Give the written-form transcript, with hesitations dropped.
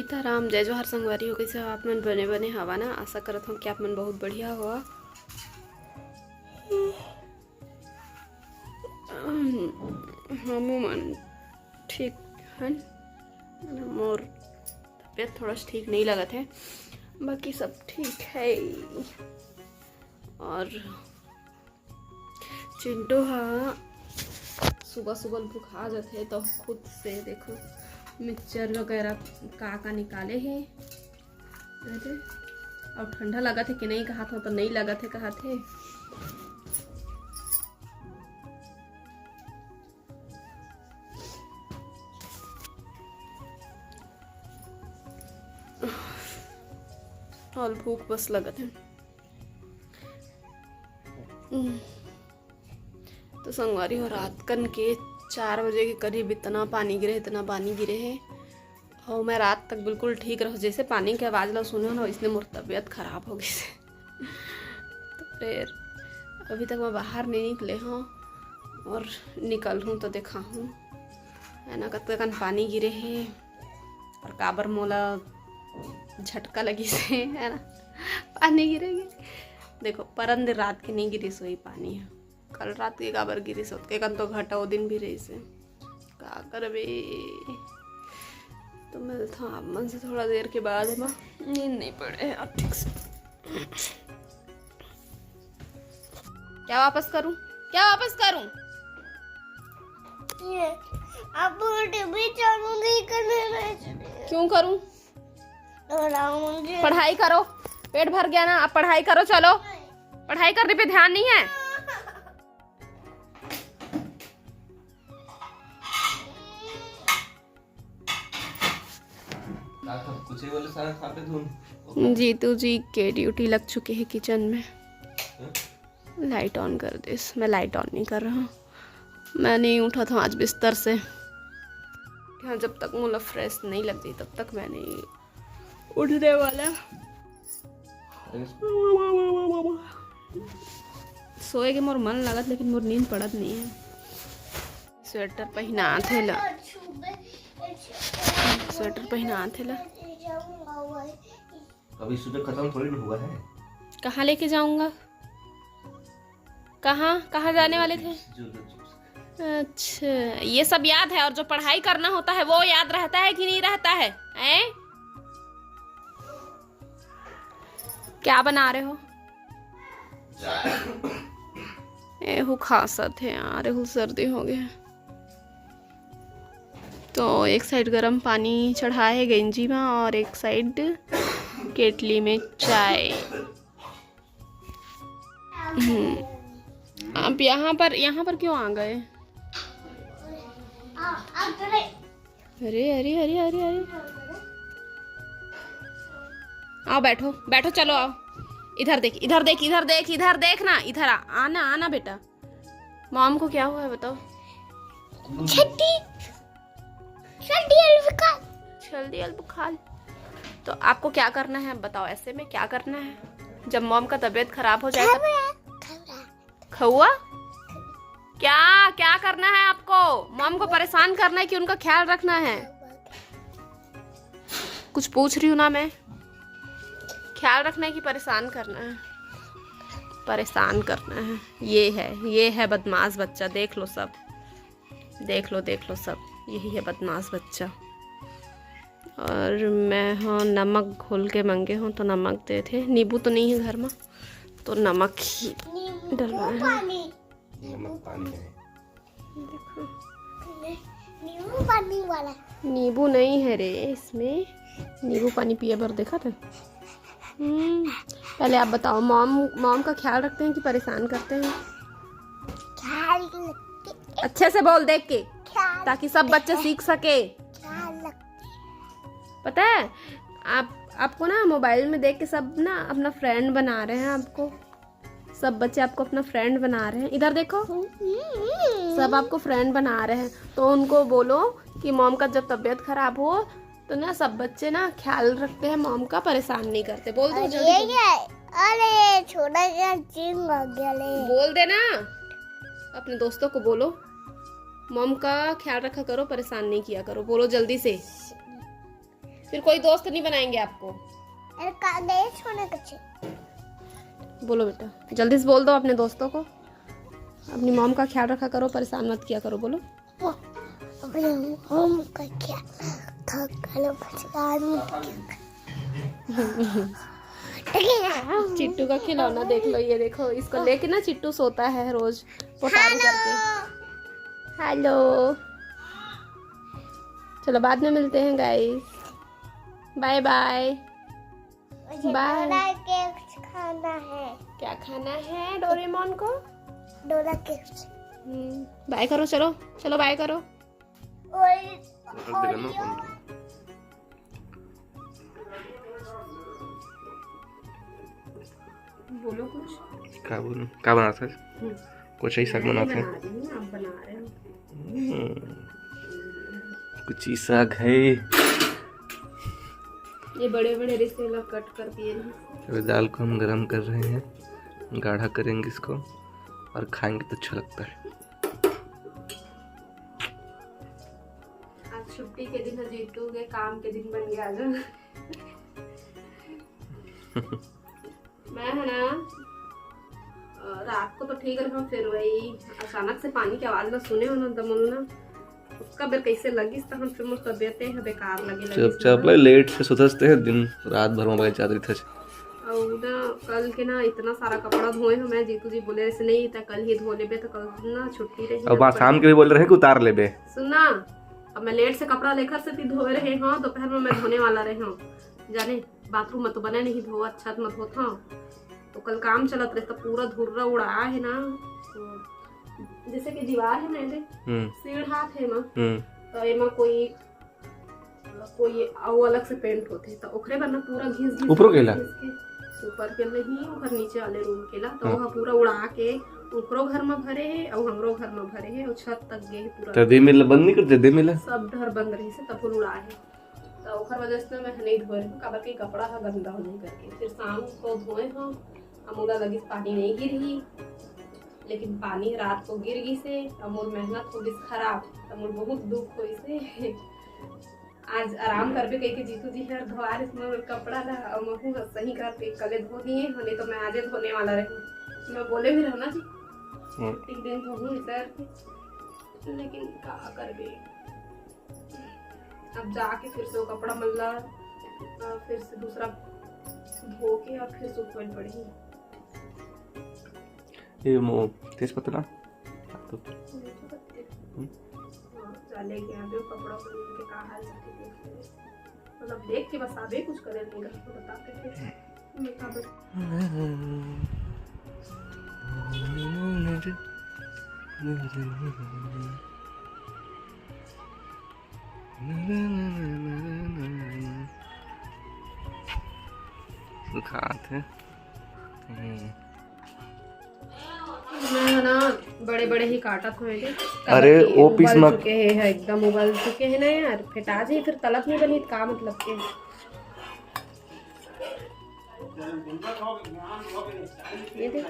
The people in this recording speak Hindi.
सीताराम जय जोहार संगवारी हो। कैसे हो आप मन? बने बने हवा ना। आशा करत हूँ कि आप मन बहुत बढ़िया हुआ। हम मन ठीक है। मोर तबीयत थोड़ा सा ठीक नहीं लगा थे, बाकी सब ठीक है। और चिंटू हाँ सुबह सुबह बुखा जाते तो खुद से देखो मिक्सचर वगैरह का निकाले हैं। और ठंडा लगा थे कि नहीं कहा था, तो नहीं लगा थे कहा थे। और भूख बस लगा थे। तो संगवारी हो रात कन के 4 बजे के करीब इतना पानी गिरे है। और मैं रात तक बिल्कुल ठीक रहा। जैसे पानी की आवाज़ ला सुने ना, इसने मोर तबीयत खराब हो गई से। तो फिर अभी तक मैं बाहर नहीं निकले हूँ, और निकल हूँ तो देखा हूँ है ना कतकन पानी गिरे है। और काबर मोला झटका लगी से है ना पानी गिरेगी। देखो परन दिन रात के नहीं गिरी सोई पानी है, कल रात के काबर गिरी सो के कन तो घटा वो दिन भी रही से का करबे। तो मिलता हूँ आप मन से थोड़ा देर के बाद। है नींद नहीं पड़े अब ठीक से। क्या वापस करूं? ये अब टीवी चालू नहीं करने में। क्यों करूं? मुझे पढ़ाई करो, पेट भर गया ना, अब पढ़ाई करो। चलो पढ़ाई करने पे ध्यान नहीं है। जीतू जी के ड्यूटी लग चुके हैं किचन में। लाइट ऑन कर दे। मैं लाइट ऑन नहीं कर रहा। मैं नहीं उठा था आज बिस्तर से। हाँ, जब तक मुझे फ्रेश नहीं लगती तब तक मैं नहीं उठने वाला। सोए के मोर मन लगत, लेकिन मोर नींद पड़त नहीं है। स्वेटर पहना थे ला। अभी सुबह खत्म थोड़ी हुआ है। कहाँ लेके जाऊंगा? कहाँ जाने वाले थे? अच्छा, ये सब याद है। और जो पढ़ाई करना होता है वो याद रहता है कि नहीं रहता है? क्या बना रहे हो? एहू खांसत है यार, एहू सर्दी हो गया। तो एक साइड गर्म पानी चढ़ा है गंजी में, और एक साइड केटली में चाय। आप यहाँ पर क्यों आ गए? अरे अरे अरे अरे अरे, आओ बैठो चलो आओ। इधर देख ना, इधर आना बेटा। मॉम को क्या हुआ है बताओ? जल्दी बुखार। तो आपको क्या करना है बताओ? ऐसे में क्या करना है जब मॉम का तबीयत खराब हो जाए? खौआ क्या करना है आपको? मॉम को परेशान करना है कि उनका ख्याल रखना है? कुछ पूछ रही हूँ ना मैं। ख्याल रखना है कि परेशान करना है? परेशान करना है। ये है बदमाश बच्चा। देख लो सब, यही है बदमाश बच्चा। और मैं हाँ नमक घोल के मांगे हूँ तो नमक दे थे। नींबू तो नहीं है घर में, तो नमक ही डलवा है। नमक पानी है। देखो नींबू पानी वाला। नींबू नहीं है रे इसमें। नींबू पानी पिए भर देखा था। पहले आप बताओ, मॉम का ख्याल रखते हैं कि परेशान करते हैं? अच्छे से बोल देख के, ताकि सब बच्चे सीख सके। पता है आपको ना मोबाइल में देख के सब ना अपना फ्रेंड बना रहे हैं। आपको सब बच्चे आपको अपना फ्रेंड बना रहे हैं। इधर देखो, सब आपको फ्रेंड बना रहे हैं। तो उनको बोलो कि मॉम का जब तबीयत खराब हो तो ना सब बच्चे ना ख्याल रखते हैं, मॉम का परेशान नहीं करते। बोल दो जल्दी। अरे छोटा सा चिंग हो गया ले। बोल देना, अपने दोस्तों को बोलो मॉम का ख्याल रखा करो, परेशान नहीं किया करो। बोलो जल्दी से। फिर कोई दोस्त नहीं बनाएंगे आपको। बोलो बेटा, जल्दी से बोल दो अपने दोस्तों को। अपनी मॉम का ख्याल रखा करो, परेशान मत किया करो। बोलो चिट्टू का खिलौना देख लो, ये देखो, इसको लेके ना चिट्टू सोता है रोज पोटारू करके। हेलो, चलो बाद में मिलते हैं गाइस, बाय बाय बाय। खाना है, क्या खाना है डोरेमोन को? डोरा केक्स। बाय करो, चलो चलो बाय करो। बोलो कुछ। क्या बोलूं, क्या बना था? कुछ ही साग बना था। आप बना रहे हो। कुछ ही साग है। ये बड़े बड़े रिश्ते लोग कट कर दिए। अभी दाल को हम गरम कर रहे हैं, गाढ़ा करेंगे इसको और खाएंगे तो अच्छा लगता है। आज छुट्टी के दिन जीतोगे, काम के दिन बन गया जो। मैं है ना रात को तो ठीक रहा, फिर वही अचानक से पानी की आवाज में सुने हो ना दमन ना, उसका बेर कैसे लगी तो हम फिर मुझ तबियत है बेकार लगे। चुपचाप लेट से सुतते हैं, दिन रात भर मोबाइल चला रही थी। और ना कल के ना इतना सारा कपड़ा धोए हो, मैं जीतू जी बोले ऐसे नहीं था कल ही धो लेबे, तो कल ना छुट्टी रही। अब आज शाम के भी बोल रहे हैं कि उतार लेबे। सुनना, अब मैं लेट से कपड़ा लेकर से धोए रहे हाँ, दोपहर में मैं धोने वाला रहे हूँ, जाने बाथरूम में तो बने नहीं धोआ, छत में धोता। तो कल काम चलत रहे तो पूरा धुर्रा उड़ा है ना, तो जैसे कि दीवार है मेरे सीढ़ हाथ है ना, तो एमा कोई अलग से पेंट होते तो ओकरे पर ना पूरा घिस ऊपर केला, ऊपर के नहीं ऊपर नीचे वाले रूम केला, तो वहाँ पूरा उड़ा के ऊपरो घर में भरे है और हमरो घर में भरे है और छत तक गए पूरा। तो दे मिला बंद नहीं करते, दे मिला सब घर बंद रही से तब उड़ा है, तो ओखर वजह से मैं नहीं धोए हूँ, काबर के कपड़ा था गंदा हो नहीं करके। फिर शाम को धोए हूँ, अमूला लगी पानी नहीं गिरी, लेकिन पानी रात को गिर गई से अमूल मेहनत हो गई खराब, अमूल बहुत दुख हो से। आज आराम करबे कह के जीतू जी हर धोआर इसमें कपड़ा ला और महू सही करके कले धो दिए, नहीं तो मैं आजे धोने वाला रही। मैं बोले भी रहना जी एक दिन धोऊं सर, लेकिन क्या करबे, अब जाके फिर से वो कपड़ा मल्ला फिर से दूसरा धो के और फिर सुखल पड़ी। ये तेज पत्ता ना तो चले गया अभी कपड़ा को लेके का हाल चाल देख, मतलब देख के बस आबे कुछ करे नहीं तो बताते थे मैं का सुखाते ना बड़े बड़े ही काटत होंगे। अरे वो पीस मत चुके हैं एकदम उबल चुके हैं ना यार, फेटा जी फिर तलब नहीं बनी का मतलब के। ये देख